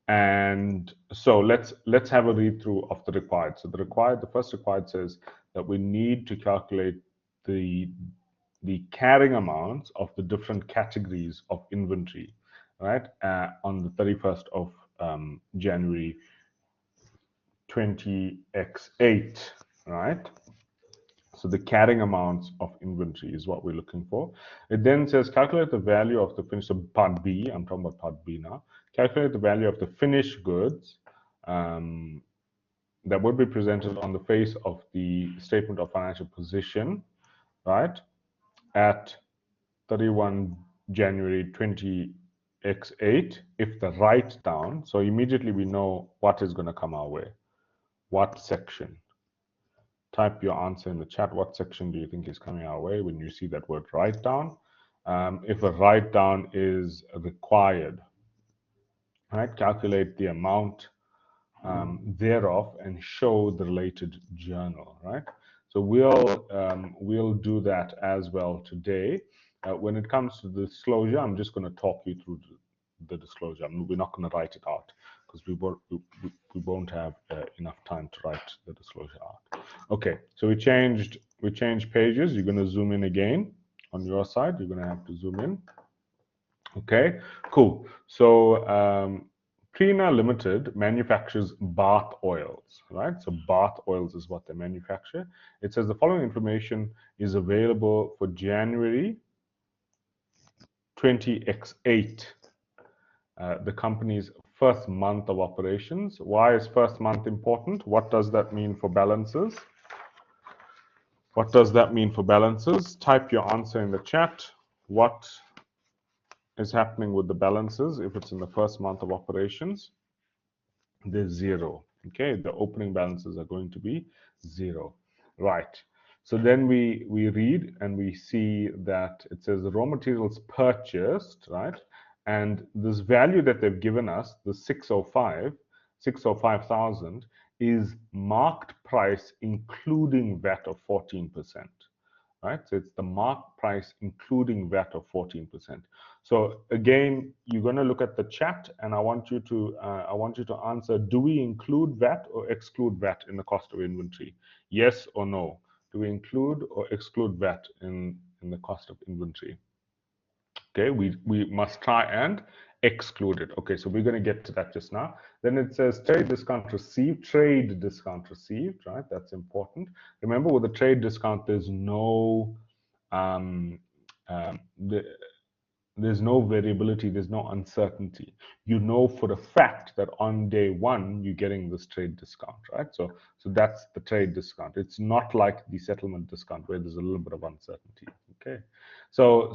And so let's have a read through of the required. So the first required says that we need to calculate the carrying amounts of the different categories of inventory, right, on the 31st of January 20x8, right? So the carrying amounts of inventory is what we're looking for. It then says calculate the value of the finished, so part B, I'm talking about part B now. Calculate the value of the finished goods that would be presented on the face of the statement of financial position, right, at 31 January 20x8 if the write down, so immediately we know what is going to come our way. What section? Type your answer in the chat. What section do you think is coming our way when you see that word write down? If a write down is required, right, calculate the amount thereof and show the related journal, right? So we'll do that as well today. When it comes to the disclosure, I'm just going to talk you through the disclosure. We're not going to write it out because we won't have enough time to write the disclosure out. Okay, so we changed pages. You're going to zoom in again on your side. You're going to have to zoom in. Okay, cool. So Prina Limited manufactures bath oils, right? So bath oils is what they manufacture. It says the following information is available for January 20x8, the company's first month of operations. Why is first month important? What does that mean for balances? What does that mean for balances? Type your answer in the chat. What is happening with the balances if it's in the first month of operations? There's zero. Okay, the opening balances are going to be zero, right? So then we read and we see that it says the raw materials purchased, right? And this value that they've given us, the 605,000, is marked price including VAT of 14%. Right? So it's the mark price including VAT of 14%. So again, you're going to look at the chat, and I want you to answer: do we include VAT or exclude VAT in the cost of inventory? Yes or no? Do we include or exclude VAT in the cost of inventory? Okay, we must try and exclude it. Okay, so we're going to get to that just now. Then it says trade discount received, right? That's important. Remember, with the trade discount, there's no there's no variability, there's no uncertainty. You know for a fact that on day one you're getting this trade discount, right? So that's the trade discount. It's not like the settlement discount where there's a little bit of uncertainty. Okay, so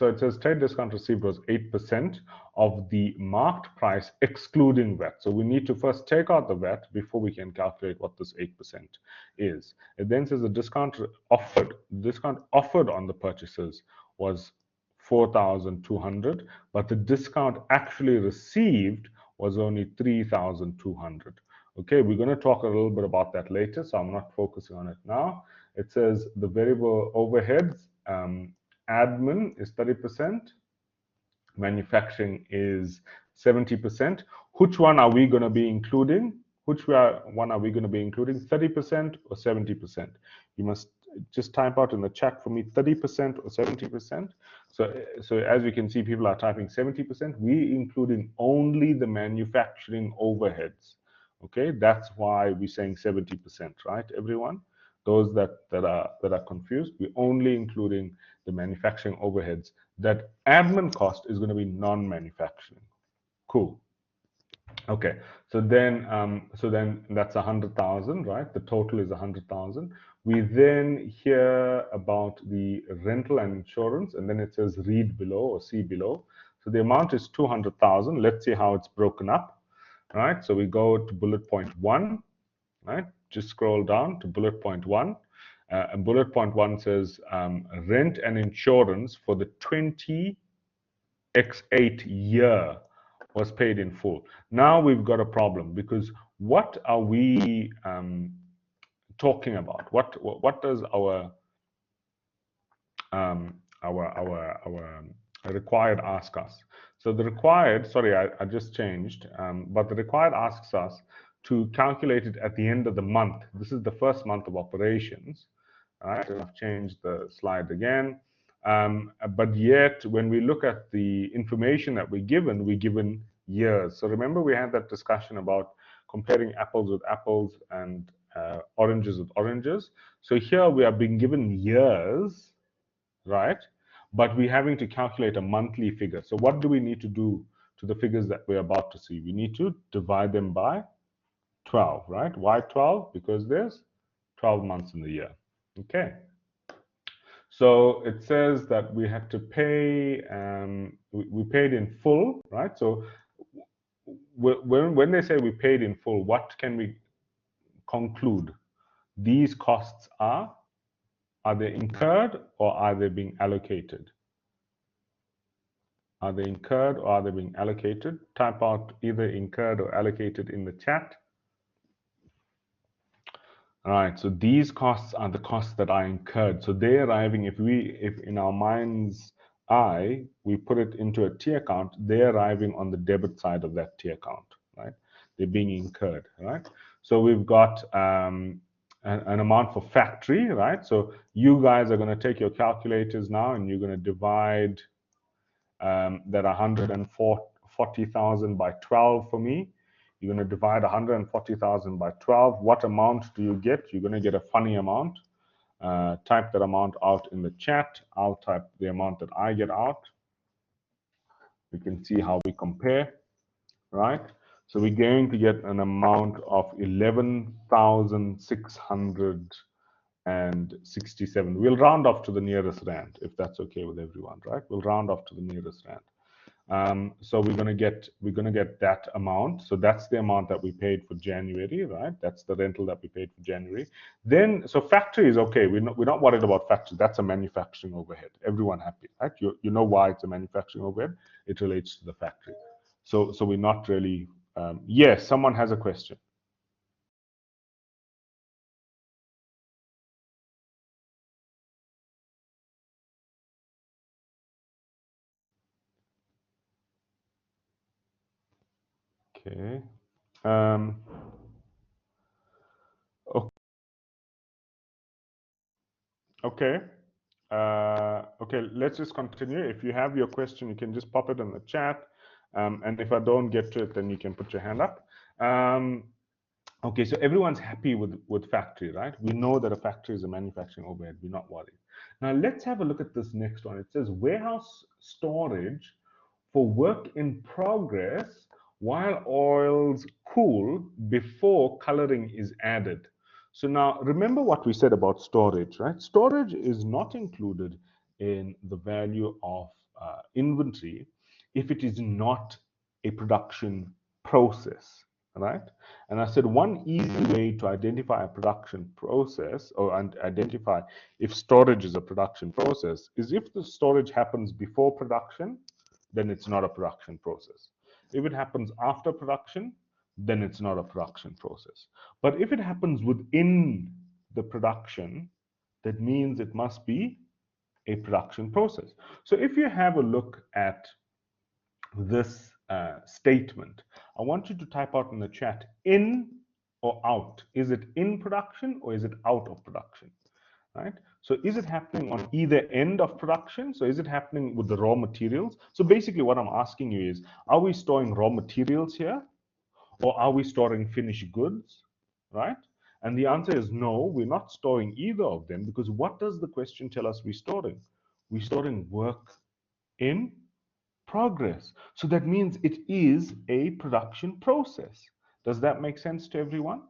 it says trade discount received was 8% of the marked price excluding VAT. So we need to first take out the VAT before we can calculate what this 8% is. It then says the discount offered on the purchases was 4,200, but the discount actually received was only 3,200. Okay, we're going to talk a little bit about that later, so I'm not focusing on it now. It says the variable overheads, admin is 30%, manufacturing is 70%. Which one are we going to be including? 30% or 70%? You must just type out in the chat for me 30% or 70%. So as you can see, people are typing 70%. We including only the manufacturing overheads. Okay, that's why we're saying 70%, right, everyone? Those that are confused, we're only including the manufacturing overheads. That admin cost is going to be non-manufacturing. Cool. Okay, so then that's 100,000, right? The total is 100,000. We then hear about the rental and insurance, and then it says read below or see below. So the amount is 200,000. Let's see how it's broken up, right? So we go to bullet point 1, right? Just scroll down to bullet point 1. And bullet point 1 says rent and insurance for the 20x8 year was paid in full. Now we've got a problem, because what are we talking about? What does our required ask us. So the required, sorry, I just changed, but the required asks us to calculate it at the end of the month. This is the first month of operations. All right, and I've changed the slide again. But yet, when we look at the information that we're given years. So remember, we had that discussion about comparing apples with apples and oranges with oranges. So here we are being given years, right? But we're having to calculate a monthly figure. So what do we need to do to the figures that we're about to see? We need to divide them by 12, right? Why 12? Because there's 12 months in the year. Okay. So it says that we have to pay, we paid in full, right? So when they say we paid in full, what can we conclude? These costs are they incurred or are they being allocated? Are they incurred or are they being allocated? Type out either incurred or allocated in the chat. All right, so these costs are the costs that are incurred. So they're arriving, if in our mind's eye, we put it into a T account, they're arriving on the debit side of that T account, right? They're being incurred, right? So we've got an amount for factory, right? So you guys are going to take your calculators now and you're going to divide that 140,000 by 12 for me. You're going to divide 140,000 by 12. What amount do you get? You're going to get a funny amount. Type that amount out in the chat. I'll type the amount that I get out. We can see how we compare, right? So we're going to get an amount of 11,667. We'll round off to the nearest rand, if that's okay with everyone, right? We'll round off to the nearest rand. So we're gonna get that amount. So that's the amount that we paid for January, right? That's the rental that we paid for January. Then, so factory is okay. We're not worried about factory. That's a manufacturing overhead. Everyone happy, right? You know why it's a manufacturing overhead? It relates to the factory. So we're not really. Yes, someone has a question. Okay. Okay. Okay, let's just continue. If you have your question, you can just pop it in the chat. And if I don't get to it, then you can put your hand up. Okay, so everyone's happy with factory, right? We know that a factory is a manufacturing overhead. We're not worried. Now, let's have a look at this next one. It says warehouse storage for work in progress while oils cool before coloring is added. So now remember what we said about storage, right? Storage is not included in the value of inventory if it is not a production process, right? And I said one easy way to identify a production process or identify if storage is a production process is if the storage happens before production, then it's not a production process. If it happens after production, then it's not a production process. But if it happens within the production, that means it must be a production process. So if you have a look at this statement, I want you to type out in the chat in or out. Is it in production or is it out of production? Right? So is it happening on either end of production? So is it happening with the raw materials? So basically what I'm asking you is, are we storing raw materials here or are we storing finished goods, right? And the answer is no, we're not storing either of them because what does the question tell us we're storing? We're storing work in progress. So that means it is a production process. Does that make sense to everyone?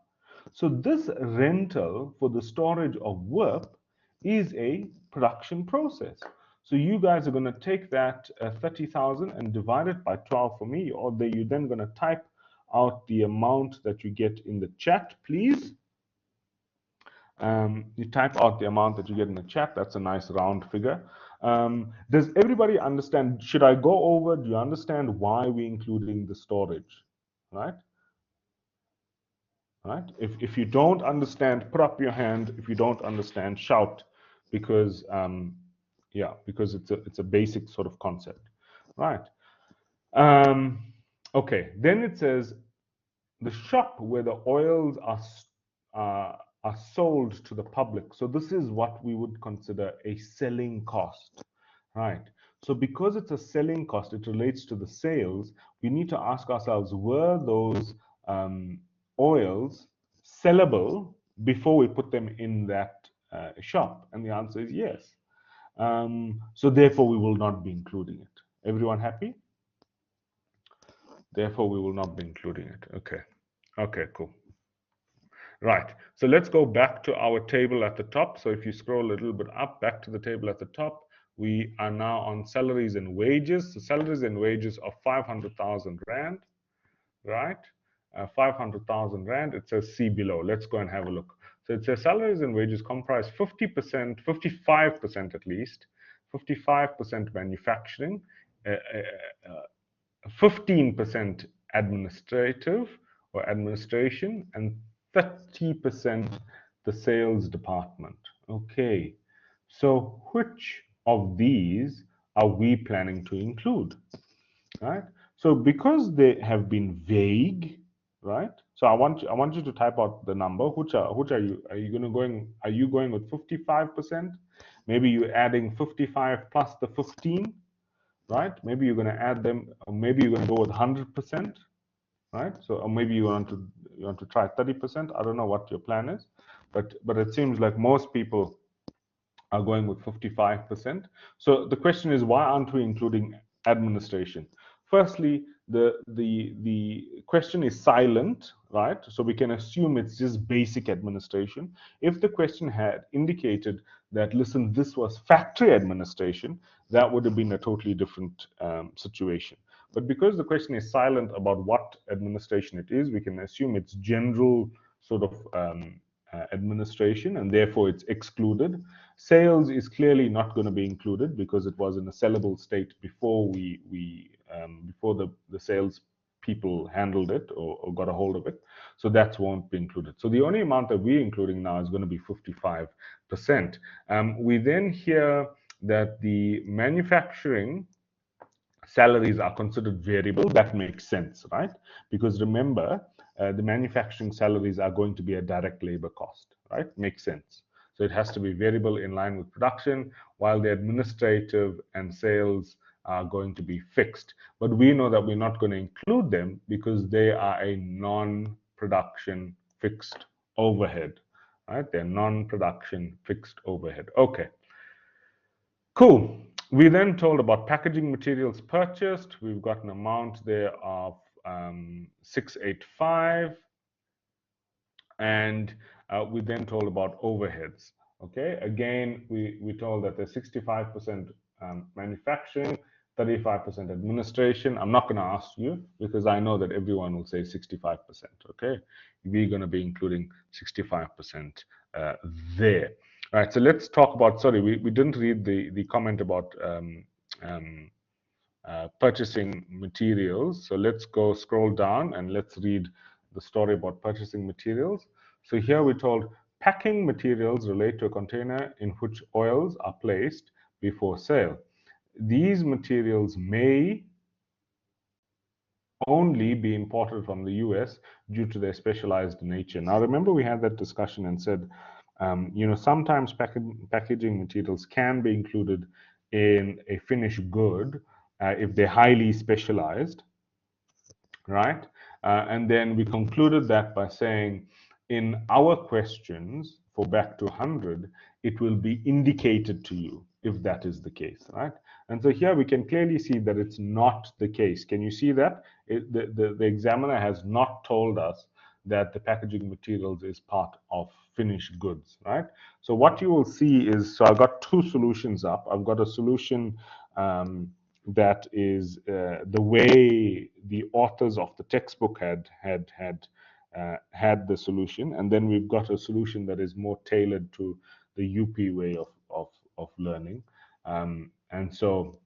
So this rental for the storage of work is a production process. So you guys are going to take that 30,000 and divide it by 12 for me, or you're then going to type out the amount that you get in the chat, please. You type out the amount that you get in the chat. That's a nice round figure. Does everybody understand? Should I go over? Do you understand why we're including the storage? Right? Right? If you don't understand, put up your hand. If you don't understand, shout, because Yeah, because it's a basic sort of concept, right? Okay, then it says the shop where the oils are sold to the public. So this is what we would consider a selling cost, right? So because it's a selling cost, it relates to the sales. We need to ask ourselves, were those oils sellable before we put them in that shop? And the answer is yes. So therefore, we will not be including it. Everyone happy? Therefore, we will not be including it. Okay. Okay, cool. Right. So let's go back to our table at the top. So if you scroll a little bit up, back to the table at the top, we are now on salaries and wages. So salaries and wages of 500,000 Rand, right? 500,000 Rand. It says see below. Let's go and have a look. So it says salaries and wages comprise 50%, 55% at least, 55% manufacturing, uh, uh, 15% administrative or administration, and 30% the sales department. Okay, so which of these are we planning to include? Right? So because they have been vague, right? So I want you to type out the number. Which are you going with 55%? Maybe you're adding 55 plus the 15, right? Maybe you're going to add them, or maybe you're going to go with 100%, right? So, or maybe you want to try 30%. I don't know what your plan is, but it seems like most people are going with 55%. So the question is, why aren't we including administration? Firstly, the question is silent, right? So we can assume it's just basic administration. If the question had indicated that, listen, this was factory administration, that would have been a totally different situation. But because the question is silent about what administration it is, we can assume it's general sort of administration, and therefore it's excluded. Sales is clearly not going to be included because it was in a sellable state before before the sales people handled it or got a hold of it. So that won't be included. So the only amount that we're including now is going to be 55%. We then hear that the manufacturing salaries are considered variable. That makes sense, right? Because remember, the manufacturing salaries are going to be a direct labor cost, right? Makes sense. So it has to be variable in line with production, while the administrative and sales are going to be fixed. But we know that we're not going to include them because they are a non-production fixed overhead, right? They're non-production fixed overhead. Okay. Cool. We then told about packaging materials purchased. We've got an amount there of 685. And we then told about overheads. Okay. Again, we told that there's 65% manufacturing, 35% administration. I'm not going to ask you because I know that everyone will say 65%. Okay. We're going to be including 65% there. All right, so let's talk about, sorry, we didn't read the comment about purchasing materials. So let's go scroll down and let's read the story about purchasing materials. So here we're told packing materials relate to a container in which oils are placed before sale. These materials may only be imported from the US due to their specialized nature. Now, remember we had that discussion and said, sometimes packaging materials can be included in a finished good if they're highly specialized, right? And then we concluded that by saying, in our questions for back to 100, it will be indicated to you if that is the case, right? And so here we can clearly see that it's not the case. Can you see that? The examiner has not told us that the packaging materials is part of finished goods, right? So what you will see is, so I've got two solutions up. I've got a solution that is the way the authors of the textbook had the solution, and then we've got a solution that is more tailored to the UP way of learning. And so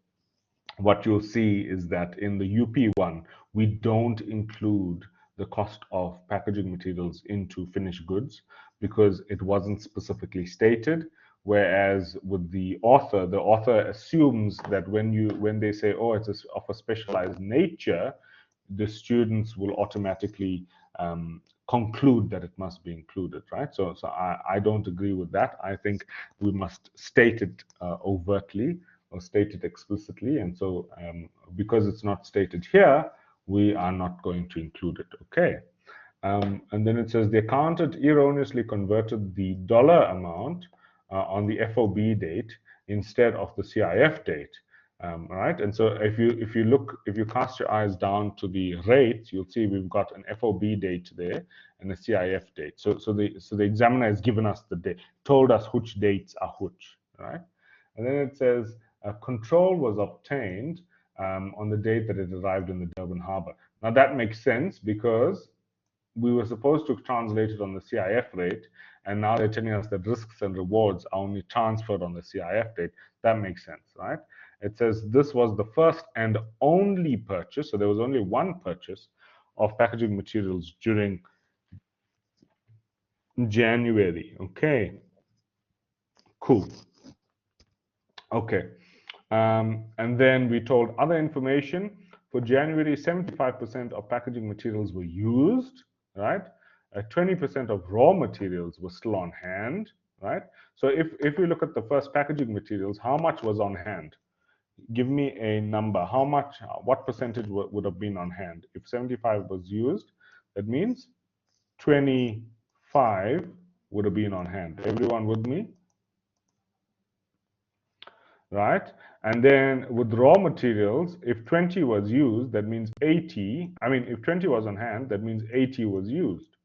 what you'll see is that in the UP one, we don't include the cost of packaging materials into finished goods because it wasn't specifically stated. Whereas with the author assumes that when they say, oh, it's of a specialized nature, the students will automatically conclude that it must be included, right? So I don't agree with that. I think we must state it overtly or state it explicitly. And so because it's not stated here, we are not going to include it, okay? And then it says the accountant erroneously converted the dollar amount on the FOB date instead of the CIF date, right? And so if you cast your eyes down to the rate, you'll see we've got an FOB date there and a CIF date. So the examiner has given us the date, told us which dates are which, right? And then it says control was obtained on the date that it arrived in the Durban Harbour. Now that makes sense because we were supposed to translate it on the CIF rate, and now they're telling us that risks and rewards are only transferred on the CIF date. That makes sense, right? It says this was the first and only purchase, so there was only one purchase of packaging materials during January. Okay, cool. Okay, and then we told other information. For January, 75% of packaging materials were used, right? 20% of raw materials were still on hand, right? So if we look at the first packaging materials, how much was on hand? Give me a number. How much, what percentage would have been on hand? If 75 was used, that means 25 would have been on hand. Everyone with me? Right? And then with raw materials, if 20 was used, that means 80. I mean, if 20 was on hand, that means 80 was used,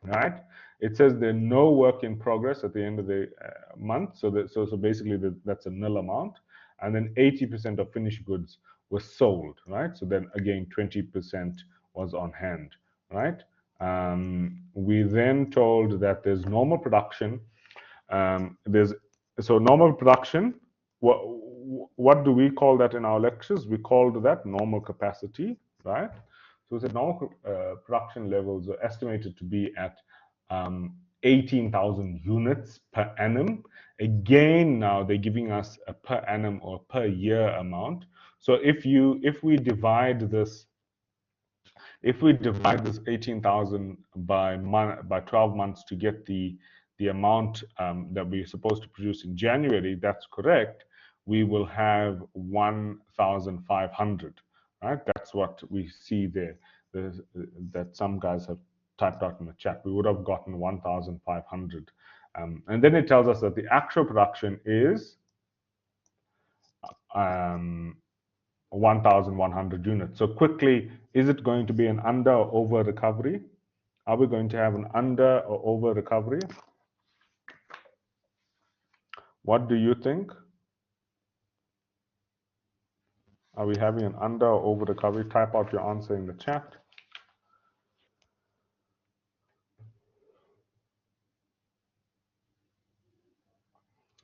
right? It says there's no work in progress at the end of the month. So basically that's a nil amount. And then 80% of finished goods was sold, right? So then again, 20% was on hand, right? We then told that there's normal production. So normal production, what do we call that in our lectures? We called that normal capacity, right? So we said normal production levels are estimated to be at 18,000 units per annum. Again, now they're giving us a per annum or per year amount. So if we divide this 18,000 by 12 months to get the amount that we're supposed to produce in January, that's correct. We will have 1,500, right? That's what we see there. That some guys have typed out in the chat. We would have gotten 1,500. And then it tells us that the actual production is 1,100 units. So quickly, is it going to be an under or over recovery? Are we going to have an under or over recovery? What do you think? Are we having an under or over recovery? Type out your answer in the chat.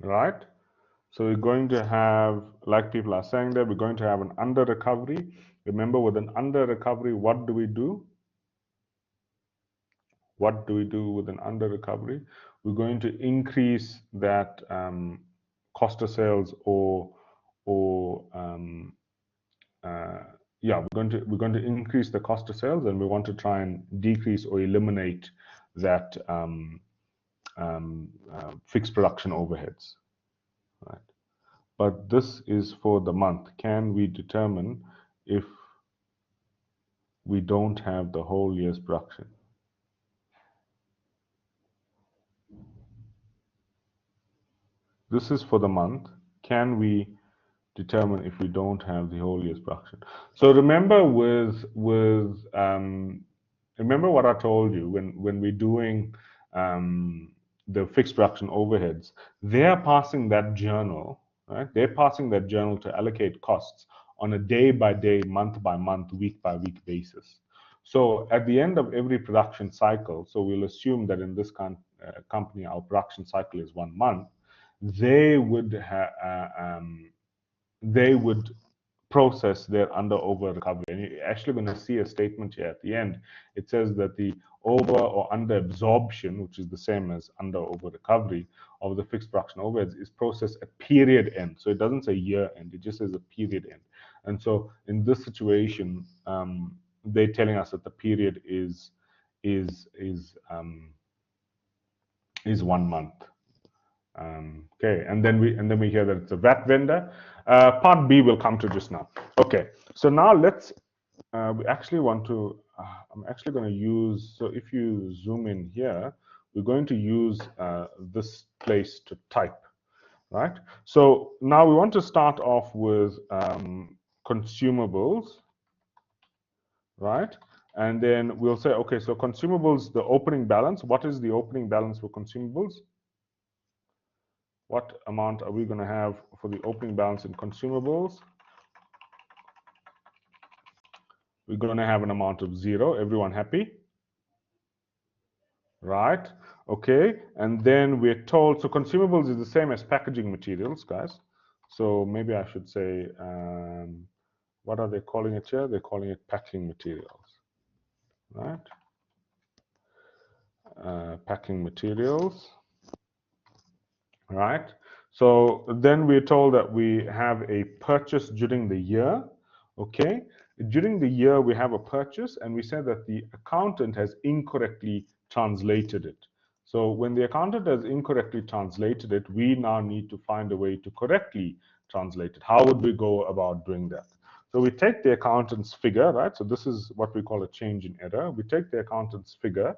Right? So we're going to have, like people are saying there, we're going to have an under recovery. Remember, with an under recovery, what do we do? What do we do with an under recovery? We're going to increase that cost of sales yeah, we're going to increase the cost of sales, and we want to try and decrease or eliminate that fixed production overheads, right? But this is for the month. Can we determine if we don't have the whole year's production? This is for the month. Can we determine if we don't have the whole year's production? So remember remember what I told you when we're doing the fixed production overheads, they're passing that journal, right? They're passing that journal to allocate costs on a day-by-day, month-by-month, week-by-week basis. So at the end of every production cycle, so we'll assume that in this company, our production cycle is 1 month, they would process their under over recovery. And you're actually going to see a statement here at the end. It says that the over or under absorption, which is the same as under over recovery of the fixed production overheads, is processed at period end. So it doesn't say year end, it just says a period end. And so in this situation, they're telling us that the period is 1 month. Okay, and then we hear that it's a VAT vendor. Part B will come to just now. Okay, so now let's. We actually want to. I'm actually going to use. So if you zoom in here, we're going to use this place to type, right? So now we want to start off with consumables, right? And then we'll say, okay, so consumables, the opening balance. What is the opening balance for consumables? What amount are we going to have for the opening balance in consumables? We're going to have an amount of 0. Everyone happy? Right. Okay. And then we're told, so consumables is the same as packaging materials, guys. So maybe I should say, what are they calling it here? They're calling it packing materials, right? Packing materials. Right. So then we're told that we have a purchase during the year. Okay. During the year, we have a purchase, and we said that the accountant has incorrectly translated it. So when the accountant has incorrectly translated it, we now need to find a way to correctly translate it. How would we go about doing that? So we take the accountant's figure, right? So this is what we call a change in error. We take the accountant's figure,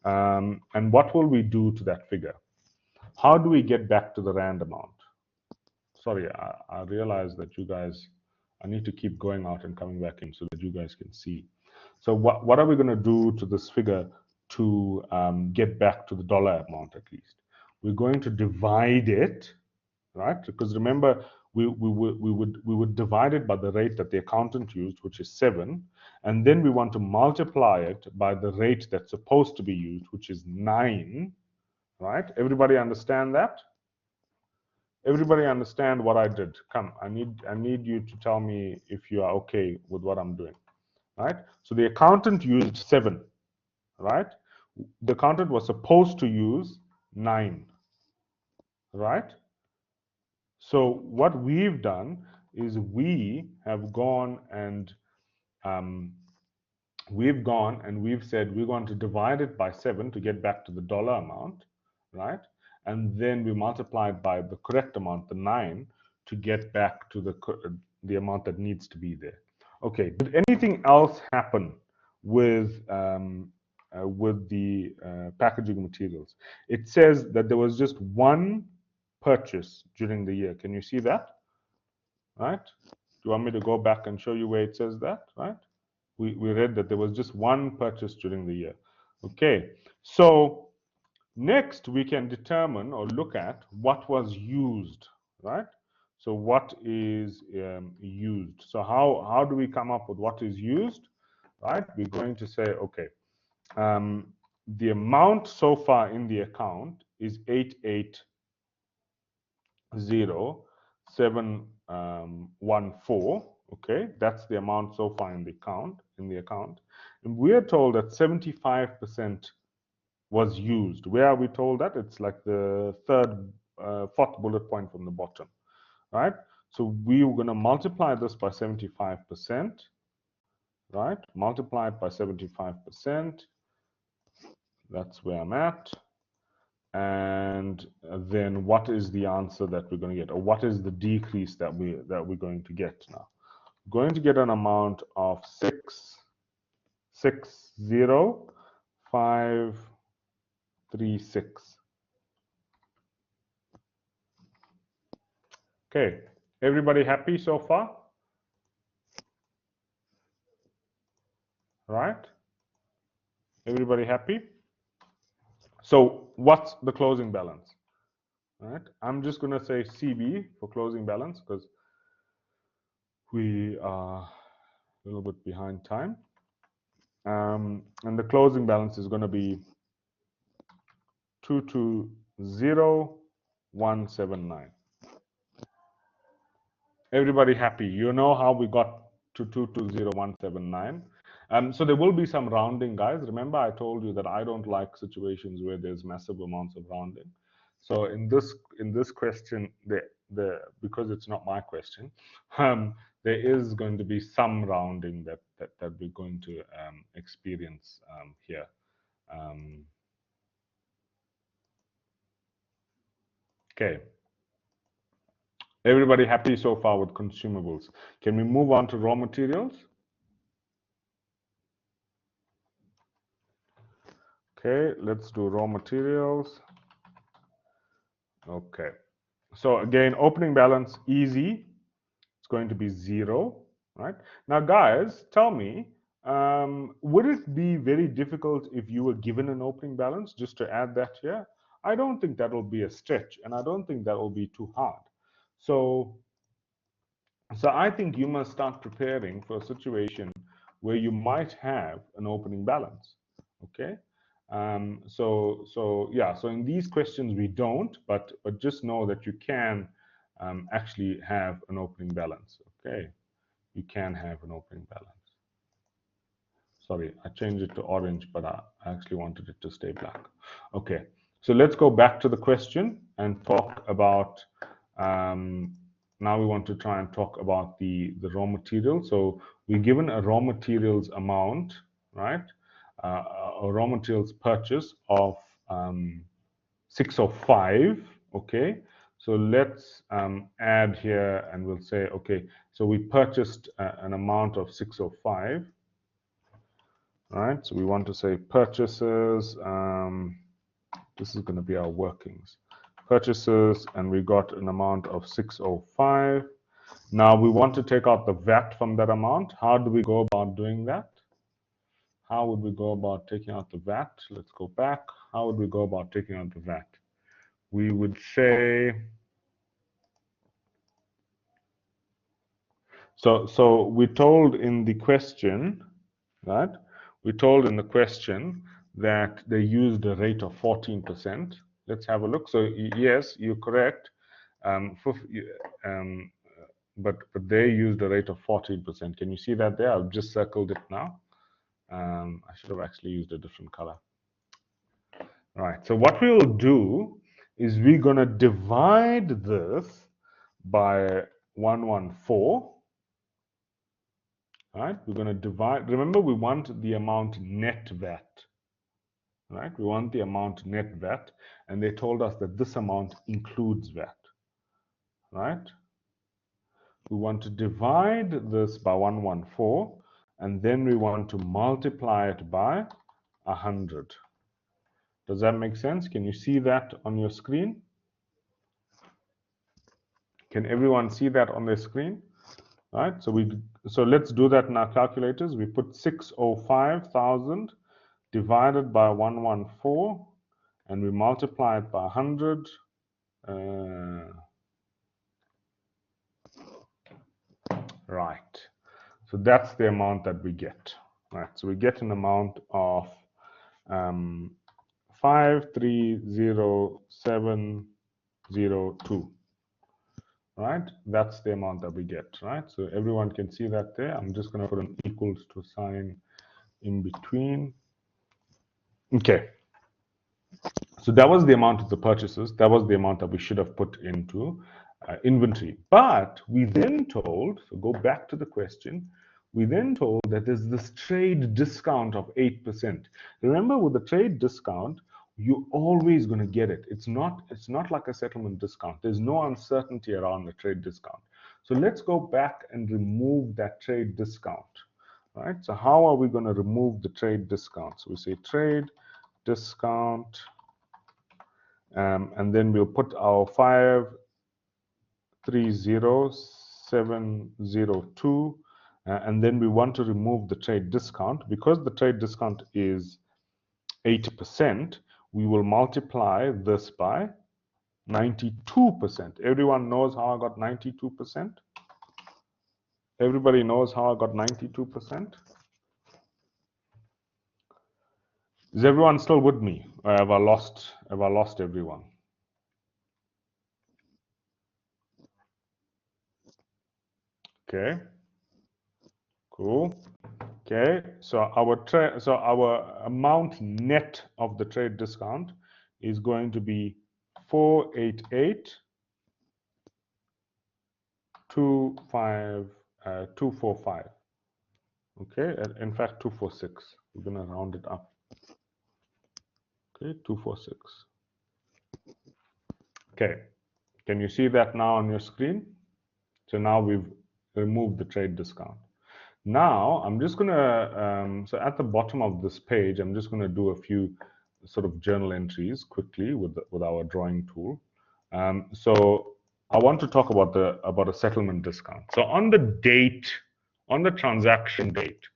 and what will we do to that figure? How do we get back to the rand amount? Sorry, I realize that you guys, I need to keep going out and coming back in so that you guys can see. So what are we going to do to this figure to get back to the dollar amount at least? We're going to divide it, right? Because remember, we would divide it by the rate that the accountant used, which is 7, and then we want to multiply it by the rate that's supposed to be used, which is 9. Right? Everybody understand that? Everybody understand what I did? Come, I need you to tell me if you are okay with what I'm doing. Right? So the accountant used 7, right? The accountant was supposed to use 9, right? So what we've done is we have gone and we've said we're going to divide it by 7 to get back to the dollar amount, right? And then we multiply it by the correct amount, the 9, to get back to the amount that needs to be there. Okay, did anything else happen with the packaging materials? It says that there was just one purchase during the year. Can you see that? Right? Do you want me to go back and show you where it says that? Right? We read that there was just one purchase during the year. Okay, so next we can determine or look at what was used, right? So what is used? So how do we come up with what is used, right? We're going to say, okay, the amount so far in the account is 880,714. Okay, that's the amount so far in the account. And we are told that 75% was used. Where are we told that? It's like the fourth bullet point from the bottom, right? So we are going to multiply this by 75%, right? Multiply it by 75%. That's where I'm at. And then what is the answer that we're going to get, or what is the decrease that we're going to get now? We're going to get an amount of 660,536. Okay, everybody happy so far? Right? Everybody happy? So what's the closing balance? Right? I'm just going to say CB for closing balance because we are a little bit behind time. And the closing balance is going to be 220179. Everybody happy? You know how we got to 220,179. So there will be some rounding, guys. Remember, I told you that I don't like situations where there's massive amounts of rounding. So in this question, because it's not my question, there is going to be some rounding that we're going to experience here. Okay. Everybody happy so far with consumables? Can we move on to raw materials? Okay, let's do raw materials. Okay, so again, opening balance, easy. It's going to be 0, right? Now, guys, tell me, would it be very difficult if you were given an opening balance, just to add that here? I don't think that will be a stretch, and I don't think that will be too hard. So I think you must start preparing for a situation where you might have an opening balance. Okay. So in these questions we don't, but just know that you can actually have an opening balance. Okay, you can have an opening balance. Sorry, I changed it to orange, but I actually wanted it to stay black. Okay, so let's go back to the question and talk about. Now we want to try and talk about the raw material. So we're given a raw materials amount, right? A raw materials purchase of 605. Okay, so let's add here, and we'll say, okay, so we purchased an amount of 605. Right, so we want to say purchases. This is going to be our workings. Purchases, and we got an amount of 605. Now we want to take out the VAT from that amount. How do we go about doing that? How would we go about taking out the VAT? Let's go back. How would we go about taking out the VAT? We would say, so we told in the question, right? We told in the question that they used a rate of 14%. Let's have a look. So yes, you're correct. But they used a rate of 14%. Can you see that there? I've just circled it now. I should have actually used a different color. All right. So what we will do is we're going to divide this by 114. Right? We're going to divide. Remember, we want the amount net VAT. Right? We want the amount net VAT, and they told us that this amount includes VAT. Right? We want to divide this by 114, and then we want to multiply it by 100. Does that make sense? Can you see that on your screen? Can everyone see that on their screen? Right? So let's do that in our calculators. We put 605,000 divided by 114, and we multiply it by 100. Right. So that's the amount that we get. Right. So we get an amount of 530702. Right. That's the amount that we get. Right. So everyone can see that there. I'm just going to put an equals to sign in between. Okay. So that was the amount of the purchases. That was the amount that we should have put into inventory. But we then told, so go back to the question, we then told that there's this trade discount of 8%. Remember, with the trade discount, you're always going to get it. It's not like a settlement discount. There's no uncertainty around the trade discount. So let's go back and remove that trade discount. Right? So how are we going to remove the trade discount? So we say trade discount, and then we'll put our 530702, and then we want to remove the trade discount. Because the trade discount is 8%, we will multiply this by 92%. Everyone knows how I got 92%? Everybody knows how I got 92%? Is everyone still with me? Or have I lost everyone? Okay, cool. Okay, so our amount net of the trade discount is going to be 488,245. Okay, in fact 246. We're gonna round it up. Okay, 246. Okay, can you see that now on your screen? So now we've removed the trade discount. Now I'm just gonna, so at the bottom of this page, I'm just gonna do a few sort of journal entries quickly with our drawing tool. So I want to talk about a settlement discount. So on the date, on the transaction date,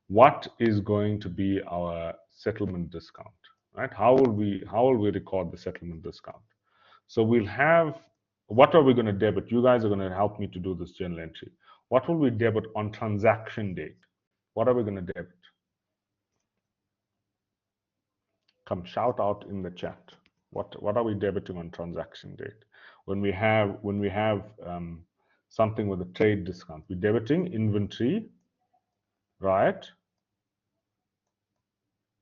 what is going to be our settlement discount, right? How will we record the settlement discount? So we'll have, what are we going to debit? You guys are going to help me to do this journal entry. What will we debit on transaction date? What are we going to debit? Come shout out in the chat. What are we debiting on transaction date? When we have something with a trade discount, we're debiting inventory, right?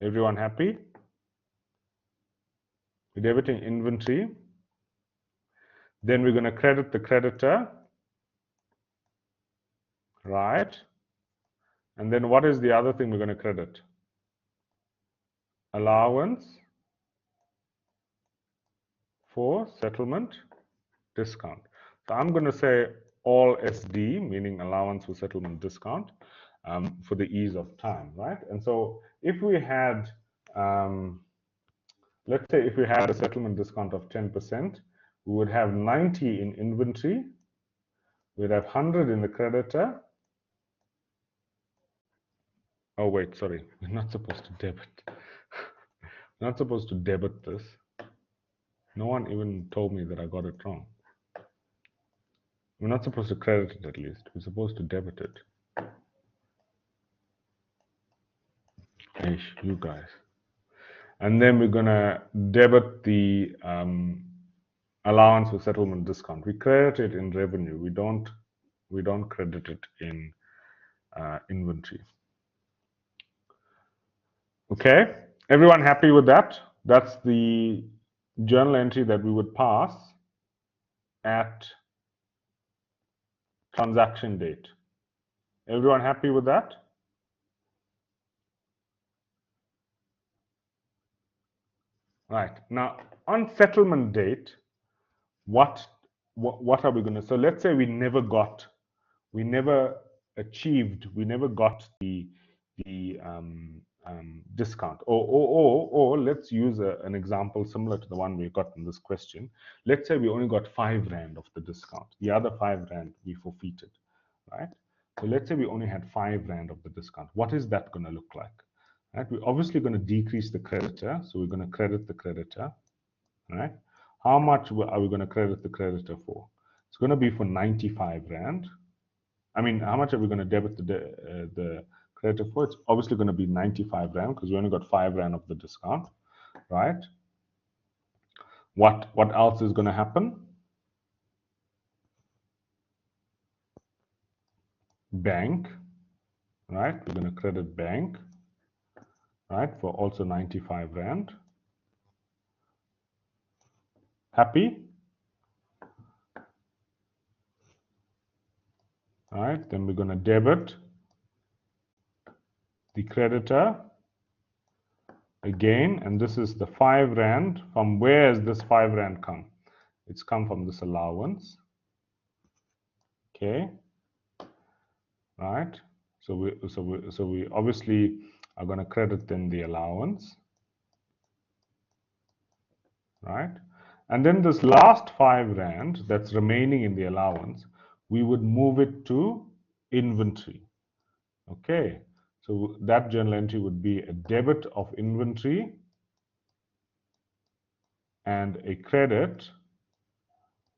Everyone happy? We're debiting inventory. Then we're going to credit the creditor, right? And then what is the other thing we're going to credit? Allowance for settlement discount. So I'm going to say all SD, meaning allowance for settlement discount, for the ease of time, right? And so if we had, let's say if we had a settlement discount of 10%, we would have 90 in inventory, we'd have 100 in the creditor. Oh wait, sorry, we're not supposed to debit. We're not supposed to debit this. No one even told me that I got it wrong. We're not supposed to credit it at least. We're supposed to debit it. Eish, you guys. And then we're gonna debit the allowance for settlement discount. We credit it in revenue. We don't credit it in inventory. Okay, everyone happy with that? That's the journal entry that we would pass at transaction date. Everyone happy with that? Right, now on settlement date, what are we going to, so let's say we never got the discount, or let's use an example similar to the one we got in this question. Let's say we only got 5 Rand of the discount, the other 5 Rand we forfeited, right? So let's say we only had 5 Rand of the discount. What is that going to look like? Right? We're obviously going to decrease the creditor, so we're going to credit the creditor, right? How much are we going to credit the creditor for? It's going to be for 95 Rand. I mean, how much are we going to debit the creditor for? It's obviously going to be 95 Rand because we only got 5 Rand of the discount, right? What else is going to happen? Bank, right? We're going to credit bank, right, for also 95 Rand. Happy? All right, then we're going to debit the creditor again, and this is the 5 Rand. From where has this 5 Rand come? It's come from this allowance. Okay, right? So we obviously are going to credit then the allowance, right? And then this last 5 Rand that's remaining in the allowance, we would move it to inventory. Okay, so that journal entry would be a debit of inventory and a credit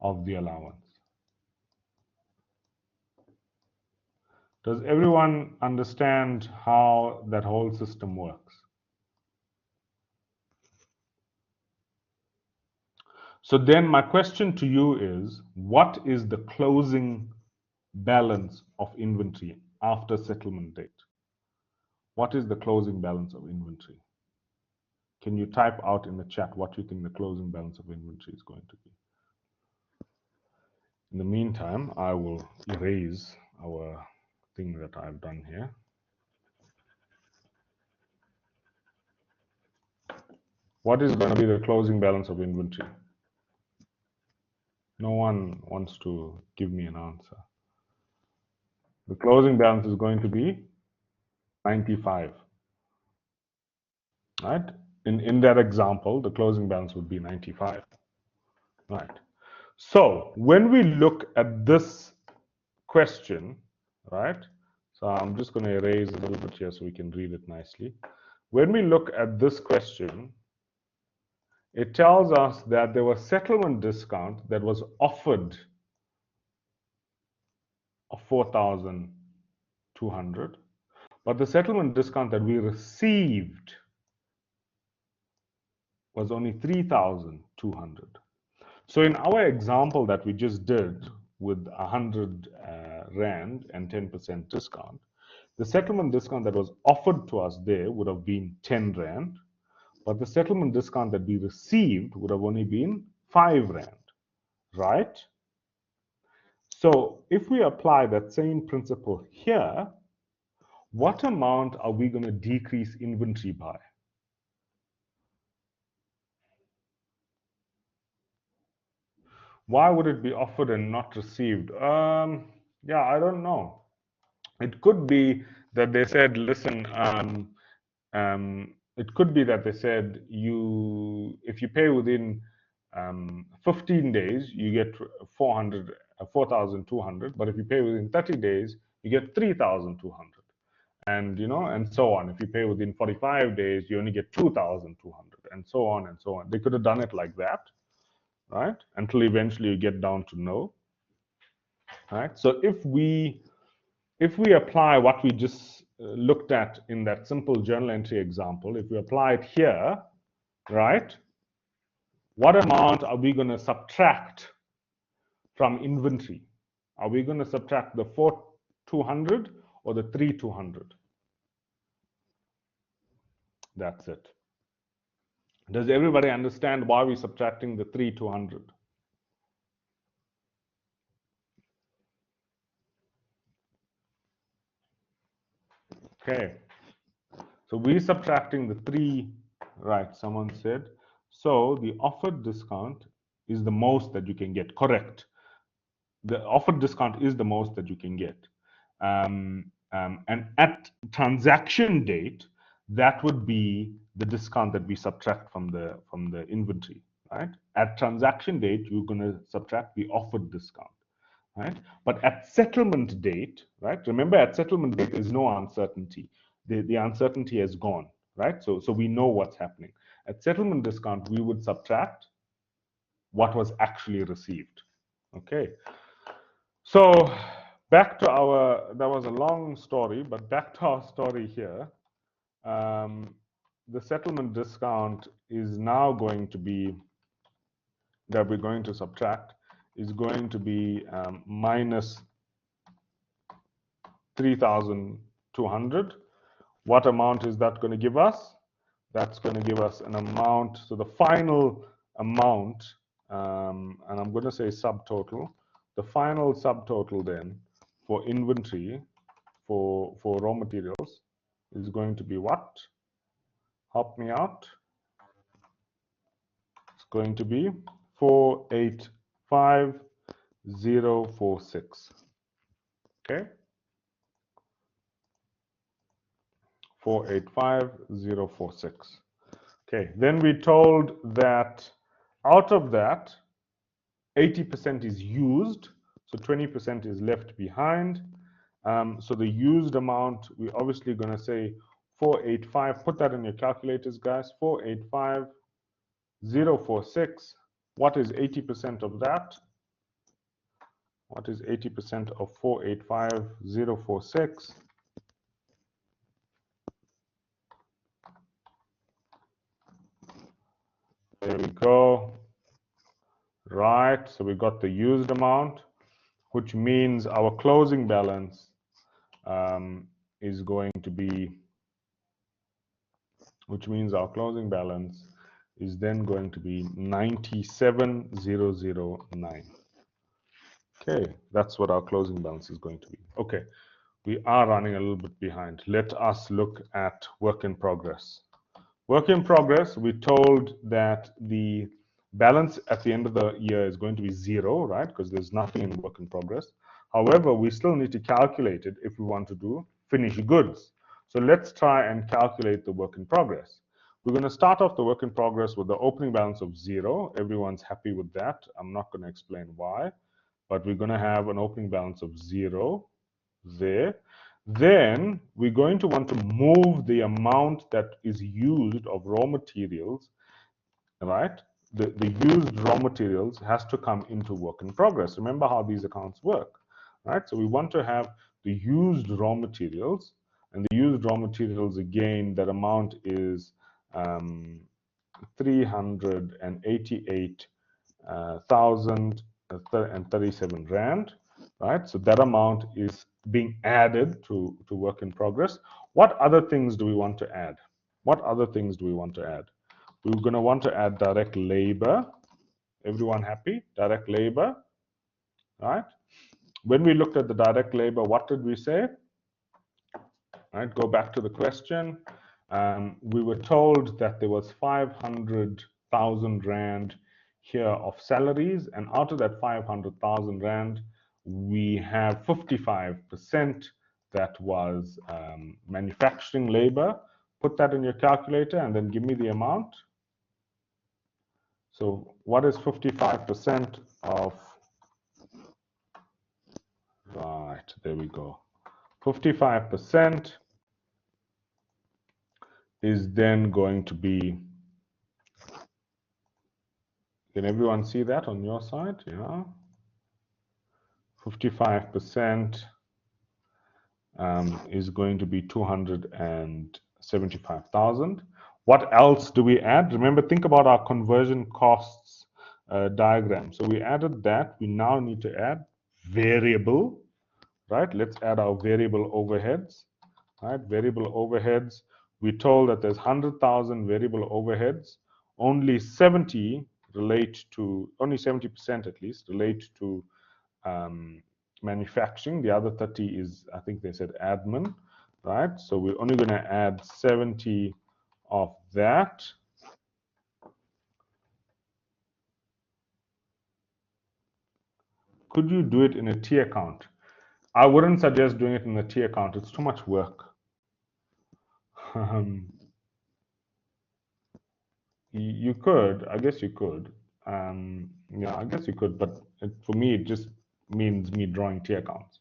of the allowance. Does everyone understand how that whole system works? So then my question to you is, what is the closing balance of inventory after settlement date? What is the closing balance of inventory? Can you type out in the chat what you think the closing balance of inventory is going to be? In the meantime, I will erase our thing that I've done here. What is going to be the closing balance of inventory? No one wants to give me an answer. The closing balance is going to be 95. Right? In that example, the closing balance would be 95. Right. So when we look at this question, right? So I'm just going to erase a little bit here so we can read it nicely. When we look at this question, it tells us that there was settlement discount that was offered of 4,200, but the settlement discount that we received was only 3,200. So in our example that we just did with 100 Rand and 10% discount, the settlement discount that was offered to us there would have been 10 Rand, but the settlement discount that we received would have only been 5 Rand, right? So if we apply that same principle here, what amount are we going to decrease inventory by? Why would it be offered and not received? Yeah, I don't know. It could be that they said, listen, it could be that they said, if you pay within 15 days, you get 4,200, but if you pay within 30 days, you get 3,200. And and so on. If you pay within 45 days, you only get 2,200, and so on and so on. They could have done it like that, right? Until eventually you get down to no. Right? So if we apply what we just looked at in that simple journal entry example, if we apply it here, right, what amount are we going to subtract from inventory? Are we going to subtract the 4,200 or the 3,200? That's it. Does everybody understand why we're subtracting the 3,200? Okay. So we're subtracting the 3, right? Someone said. So the offered discount is the most that you can get. Correct. The offered discount is the most that you can get. And at transaction date, that would be the discount that we subtract from the inventory, right? At transaction date, you're going to subtract the offered discount, right? But at settlement date, right? Remember, at settlement date, there's no uncertainty. The uncertainty has gone, right? So we know what's happening. At settlement discount, we would subtract what was actually received. Okay. So back to that was a long story, but back to our story here. The settlement discount is now going to be, that we're going to subtract, is going to be minus 3,200. What amount is that going to give us? That's going to give us an amount. So the final amount, and I'm going to say subtotal, the final subtotal then for inventory for raw materials is going to be what? Help me out. It's going to be 485,046. Okay. 485,046. Okay, then we told that out of that, 80% is used, so 20% is left behind. So the used amount, we're obviously going to say 485. Put that in your calculators, guys. 485,046. What is 80% of that? What is 80% of 485,046? There we go. Right, so we got the used amount, which means our closing balance is going to be, which means our closing balance is then going to be 97,009. Okay, that's what our closing balance is going to be. Okay, we are running a little bit behind. Let us look at work in progress. Work in progress, we told that the balance at the end of the year is going to be 0, right? Because there's nothing in work in progress. However, we still need to calculate it if we want to do finished goods. So let's try and calculate the work in progress. We're going to start off the work in progress with the opening balance of 0. Everyone's happy with that. I'm not going to explain why, but we're going to have an opening balance of 0 there. Then we're going to want to move the amount that is used of raw materials, right? The used raw materials has to come into work in progress. Remember how these accounts work, right? So we want to have the used raw materials, and the used raw materials, again, that amount is 388,037 rand, right? So that amount is being added to work in progress. What other things do we want to add? What other things do we want to add? We're going to want to add direct labor. Everyone happy? Direct labor, right? When we looked at the direct labor, what did we say? Right, go back to the question. We were told that there was 500,000 rand here of salaries, and out of that 500,000 rand, we have 55% that was manufacturing labor. Put that in your calculator and then give me the amount. So what is 55% of, right, there we go. 55% is then going to be, can everyone see that on your side? Yeah. 55% is going to be 275,000. What else do we add? Remember, think about our conversion costs diagram. So we added that. We now need to add variable, right? Let's add our variable overheads, right? Variable overheads. We're told that there's 100,000 variable overheads. Only 70% at least relate to manufacturing. The other 30 is, I think they said admin, right? So we're only going to add 70 of that. Could you do it in a T account? I wouldn't suggest doing it in a T account. It's too much work. You could, I guess you could. Yeah, I guess you could, but for me, it just means me drawing T accounts,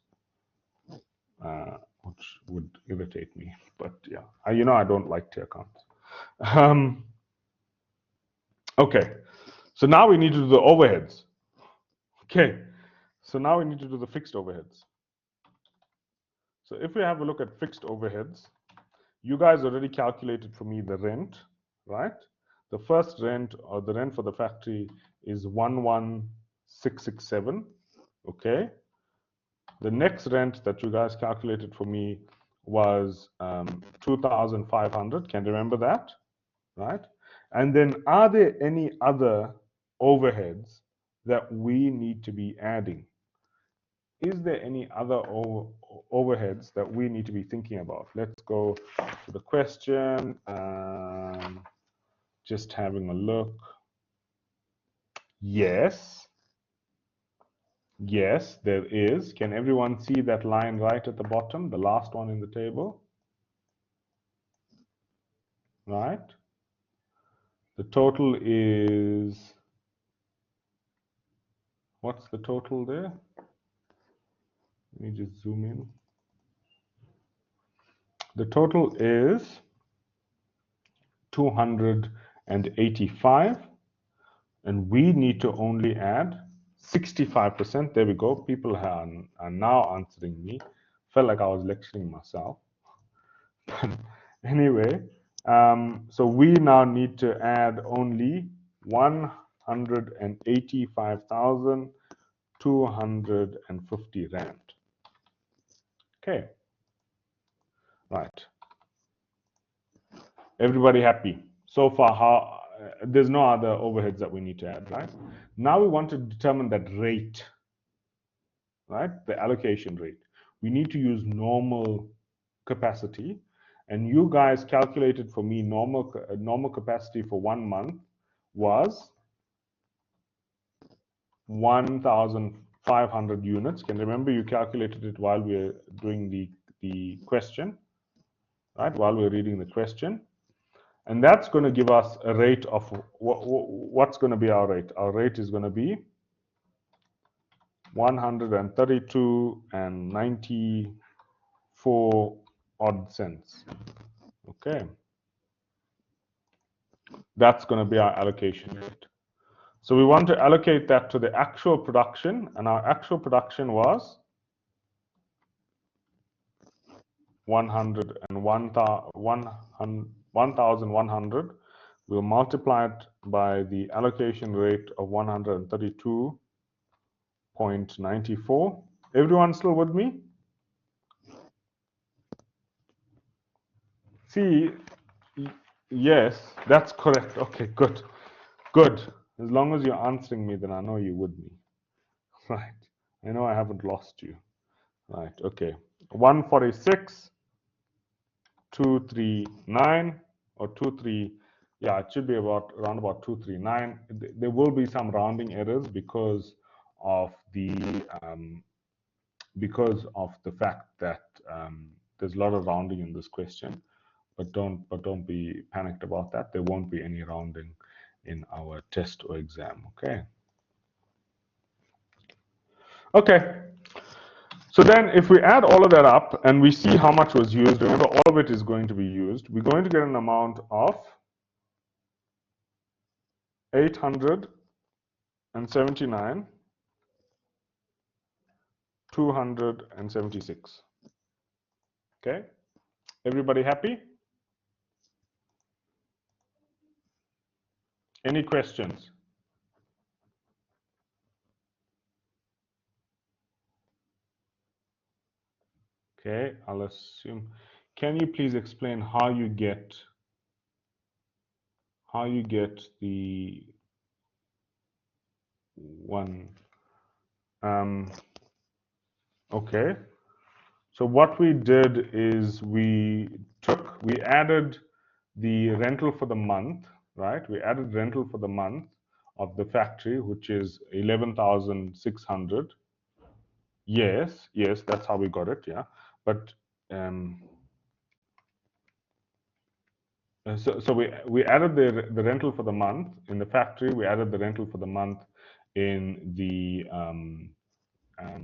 which would irritate me. But yeah, I don't like T accounts. Okay, so now we need to do the overheads. Okay, so now we need to do the fixed overheads. So if we have a look at fixed overheads, you guys already calculated for me the rent, right? The first rent, or the rent for the factory, is 11,667. Okay. The next rent that you guys calculated for me was 2,500. Can you remember that? Right. And then, are there any other overheads that we need to be adding? Is there any other overheads that we need to be thinking about? Let's go to the question. Just having a look. Yes. Yes, there is. Can everyone see that line right at the bottom, the last one in the table? Right? The total is, what's the total there? Let me just zoom in. The total is 285, and we need to only add 65%. There we go. People are now answering me. Felt like I was lecturing myself. Anyway, so we now need to add only 185,285 250 Rand. Okay. Right. Everybody happy? So far, how there's no other overheads that we need to add, right? Now we want to determine that rate, right? The allocation rate. We need to use normal capacity, and you guys calculated for me normal capacity for 1 month was 1,500 units. Can you remember you calculated it while we were doing the question, right? While we we're reading the question. And that's going to give us a rate of, what's going to be our rate? Our rate is going to be 132 and 94 odd cents. Okay. That's going to be our allocation rate. So we want to allocate that to the actual production, and our actual production was 1,100. We'll multiply it by the allocation rate of 132.94. Everyone still with me? See, yes, that's correct. Okay, good. Good. As long as you're answering me, then I know you're with me. Right. I know I haven't lost you. Right. Okay. 146, 239, or 23. Yeah, it should be around about 239. There will be some rounding errors because of the fact that there's a lot of rounding in this question. But don't be panicked about that. There won't be any rounding in our test or exam. Okay. Okay. So then if we add all of that up and we see how much was used, remember all of it is going to be used, we're going to get an amount of 879, 276. Okay. Everybody happy? Any questions? Okay, I'll assume. Can you please explain how you get the one? Okay. So what we did is we added the rental for the month, right? We added rental for the month of the factory, which is 11,600. Yes, that's how we got it. Yeah, but so we added the rental for the month in the factory. We added the rental for the month in the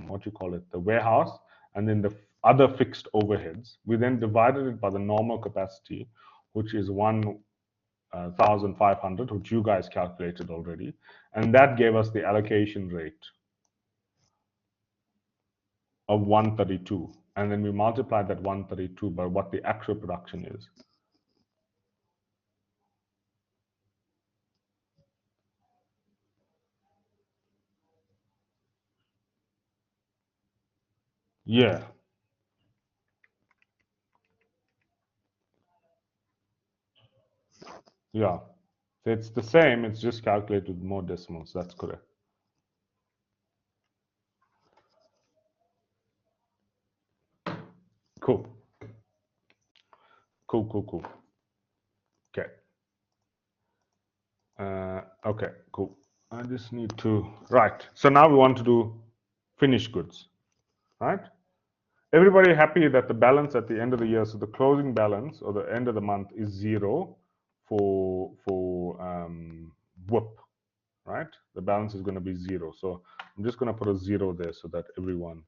what you call it, the warehouse, and then the other fixed overheads. We then divided it by the normal capacity, which is 1,500, which you guys calculated already, and that gave us the allocation rate of 132, and then we multiplied that 132 by what the actual production is. Yeah. Yeah. So it's the same, it's just calculated with more decimals. That's correct. Cool. Cool. Okay. Okay, cool. I just need to, right. So now we want to do finished goods, right? Everybody happy that the balance at the end of the year, so the closing balance or the end of the month is 0 for WIP, right? The balance is going to be 0. So I'm just going to put a 0 there so that everyone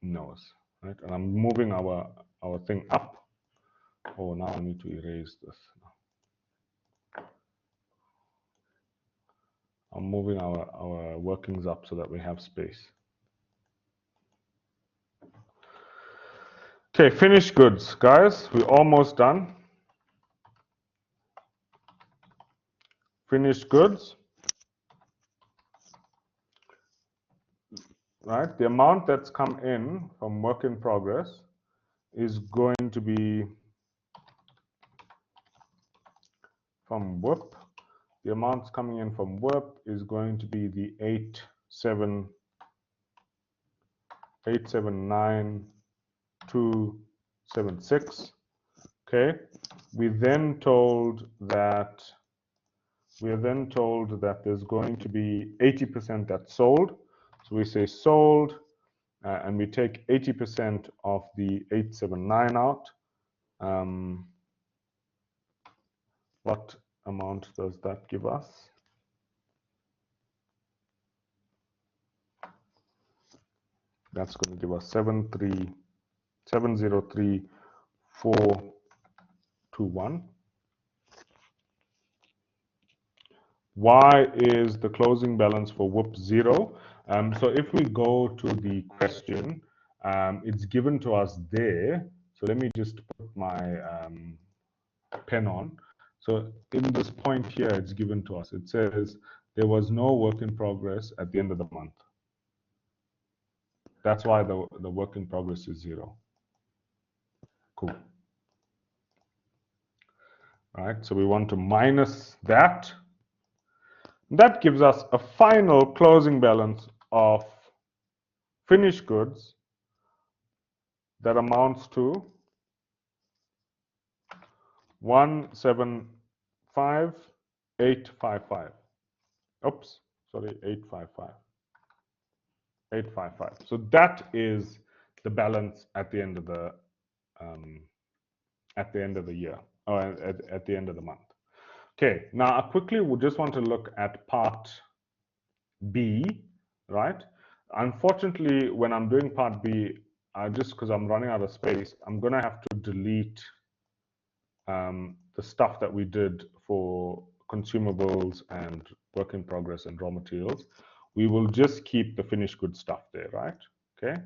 knows, right? And I'm moving our thing up. Oh, now I need to erase this. I'm moving our workings up so that we have space. Okay, finished goods, guys. We're almost done. Finished goods. right? The amount that's come in from work in progress is going to be from WIP. The amounts coming in from WIP is going to be the 879,276. Okay. We are then told that there's going to be 80% that's sold. So we say sold, and we take 80% of the 879 out. What amount does that give us? That's going to give us 703,421. Why is the closing balance for WIP 0? So if we go to the question, it's given to us there. So let me just put my pen on. So in this point here, it's given to us. It says there was no work in progress at the end of the month. That's why the work in progress is 0. Cool. All right, so we want to minus that. That gives us a final closing balance of finished goods that amounts to 175,855. Oops, sorry, 855. 855. So that is the balance at the end of the year, or at the end of the month. Okay, now I quickly would just want to look at part B, right? Unfortunately, when I'm doing part B, just because I'm running out of space, I'm going to have to delete the stuff that we did for consumables and work in progress and raw materials. We will just keep the finished good stuff there, right? Okay.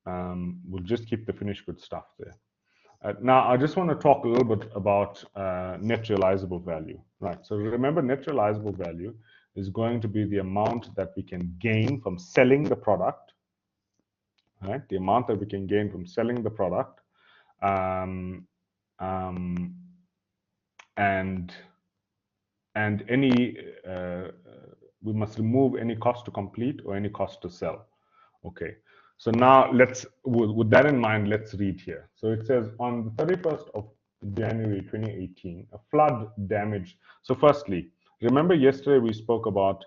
We'll just keep the finished good stuff there. Now, I just want to talk a little bit about net realizable value, right? So remember, net realizable value is going to be the amount that we can gain from selling the product, right? The amount that we can gain from selling the product, and any we must remove any cost to complete or any cost to sell. Okay, so now with that in mind, let's read here. So it says on the 31st of January 2018, a flood damaged. So firstly, remember yesterday we spoke about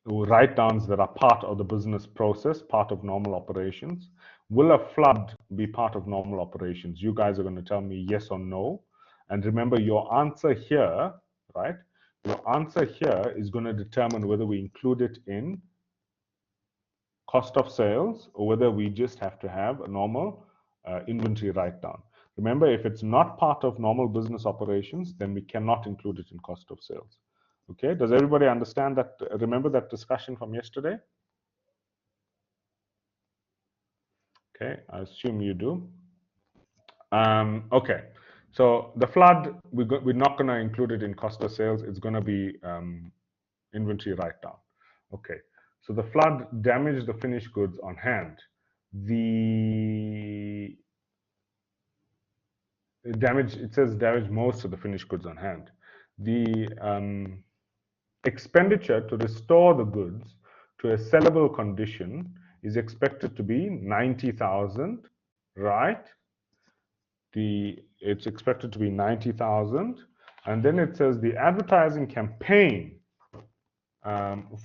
write-downs that are part of the business process, part of normal operations. Will a flood be part of normal operations? You guys are going to tell me yes or no. And remember, your answer here, right? Your answer here is going to determine whether we include it in cost of sales or whether we just have to have a normal inventory write-down. Remember, if it's not part of normal business operations, then we cannot include it in cost of sales. Okay, does everybody understand that? Remember that discussion from yesterday? Okay, I assume you do. Okay, so the flood, we're not going to include it in cost of sales. It's going to be inventory write-down. Okay, so the flood damaged the finished goods on hand. The damage, it says damage most of the finished goods on hand. The expenditure to restore the goods to a sellable condition is expected to be 90,000, right? It's expected to be 90,000, and then it says the advertising campaign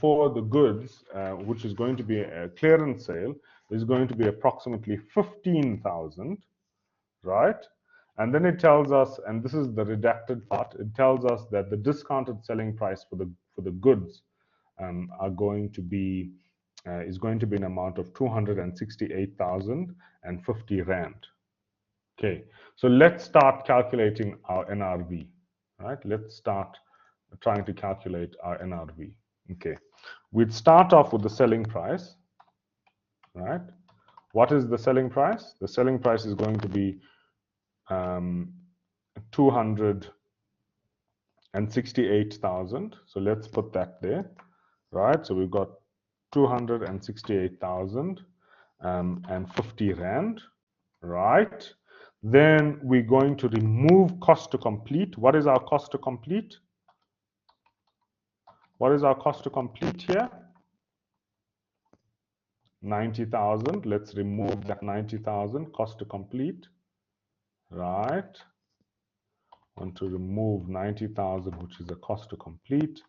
for the goods, which is going to be a clearance sale, is going to be approximately 15,000, right? And then it tells us, and this is the redacted part, it tells us that the discounted selling price for the goods are going to be is going to be an amount of 268,050 rand. Okay, so let's start calculating our NRV, right? Let's start trying to calculate our NRV. Okay, we'd start off with the selling price, right? What is the selling price? The selling price is going to be 268,000. So let's put that there, right? So we've got 268,050 rand, right? Then we're going to remove cost to complete. What is our cost to complete? What is our cost to complete here? 90,000. Let's remove that 90,000 cost to complete, right? Want to remove 90,000, which is the cost to complete.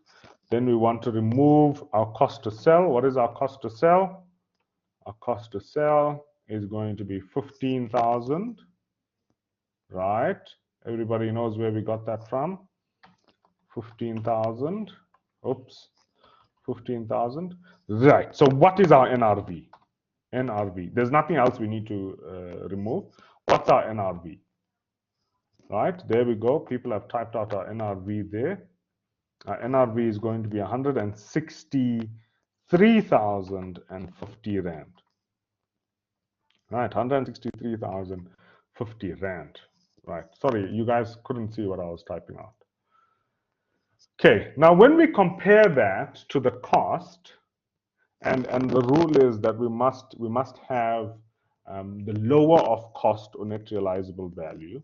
Then we want to remove our cost to sell. What is our cost to sell? Our cost to sell is going to be 15,000, right? Everybody knows where we got that from. 15,000. Oops. 15,000. Right. So what is our NRV? NRV. There's nothing else we need to remove. What's our NRV? Right. There we go. People have typed out our NRV there. Our NRV is going to be 163,050 rand. Right. 163,050 rand. Right. Sorry, you guys couldn't see what I was typing out. Okay. Now, when we compare that to the cost, and the rule is that we must have the lower of cost or net realizable value.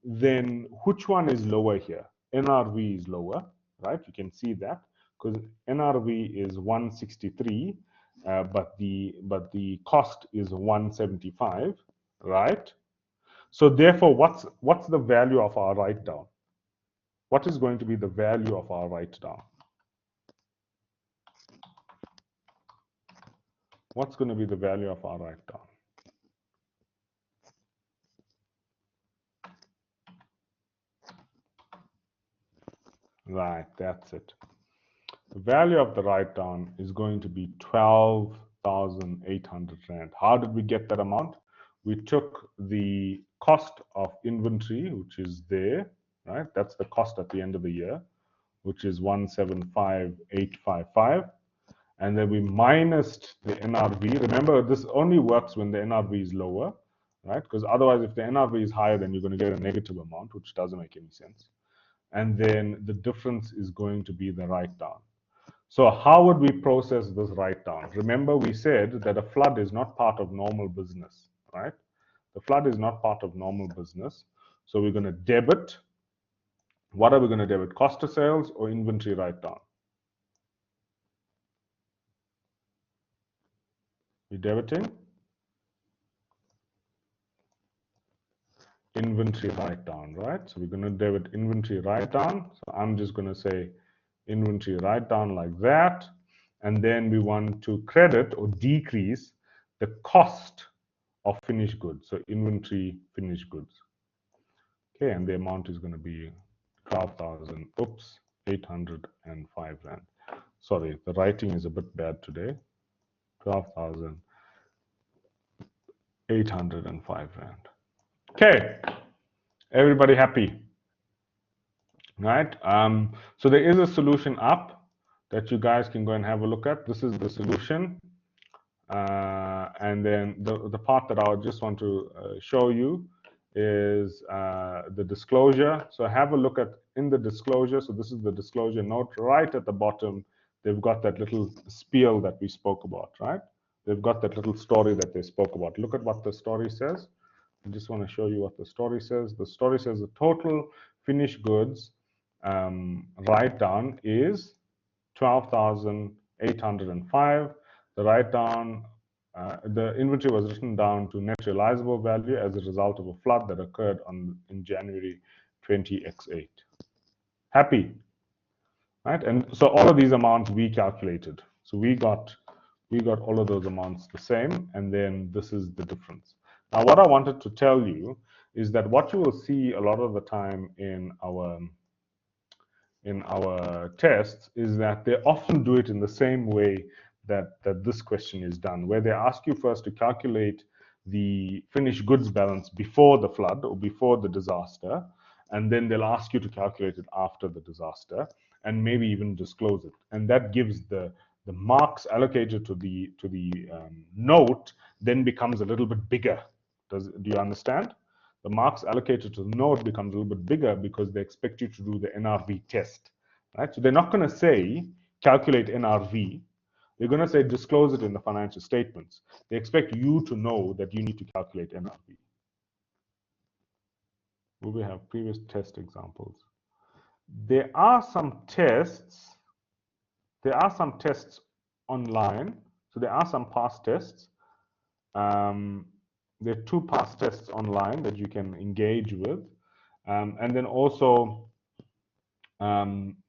Then which one is lower here? NRV is lower, right? You can see that because NRV is 163, but the cost is 175, right? So therefore, what's the value of our write down? What is going to be the value of our write down? What's going to be the value of our write down? Right, that's it. The value of the write down is going to be 12,800 rand. How did we get that amount? We took the cost of inventory, which is there, right? That's the cost at the end of the year, which is 175,855. And then we minused the NRV. Remember, this only works when the NRV is lower, right? Because otherwise, if the NRV is higher, then you're going to get a negative amount, which doesn't make any sense. And then the difference is going to be the write down. So how would we process this write down? Remember, we said that a flood is not part of normal business, right? The flood is not part of normal business. So we're going to debit. What are we going to debit? Cost of sales or inventory write down? We're debiting inventory write down, right? So we're going to debit inventory write down. So I'm just going to say inventory write down like that. And then we want to credit or decrease the cost of finished goods. So inventory finished goods. Okay, and the amount is going to be 12,000, 805 rand. Sorry, the writing is a bit bad today. 12,805 rand. Okay, everybody happy? Right? So there is a solution up that you guys can go and have a look at. This is the solution. And then the part that I would just want to show you is the disclosure. So have a look at in the disclosure. So this is the disclosure note. Right at the bottom, they've got that little spiel that we spoke about, right? They've got that little story that they spoke about. Look at what the story says. I just want to show you what the story says. The story says the total finished goods write down is 12,805. The write down, the inventory was written down to net realizable value as a result of a flood that occurred in January 20X8. Happy, right? And so all of these amounts we calculated. So we got all of those amounts the same, and then this is the difference. Now, what I wanted to tell you is that what you will see a lot of the time in our tests is that they often do it in the same way that this question is done, where they ask you first to calculate the finished goods balance before the flood or before the disaster, and then they'll ask you to calculate it after the disaster and maybe even disclose it. And that gives the marks allocated to the note then becomes a little bit bigger. Do you understand? The marks allocated to the note becomes a little bit bigger because they expect you to do the NRV test, right? So they're not going to say calculate NRV, They're going to say disclose it in the financial statements. They expect you to know that you need to calculate NRV. Will we have previous test examples? There are some tests. There are some tests online. So there are some past tests. There are 2 past tests online that you can engage with. And then also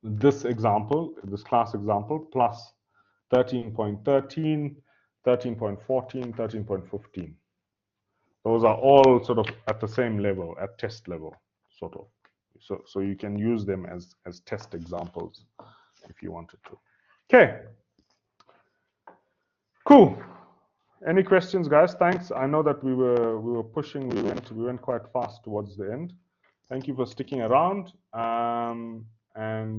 this example, this class example, plus 13.13, 13.14, 13.15. Those are all sort of at the same level, at test level, sort of. So you can use them as test examples if you wanted to. Okay. Cool. Any questions, guys? Thanks. I know that we were pushing. We went quite fast towards the end. Thank you for sticking around. And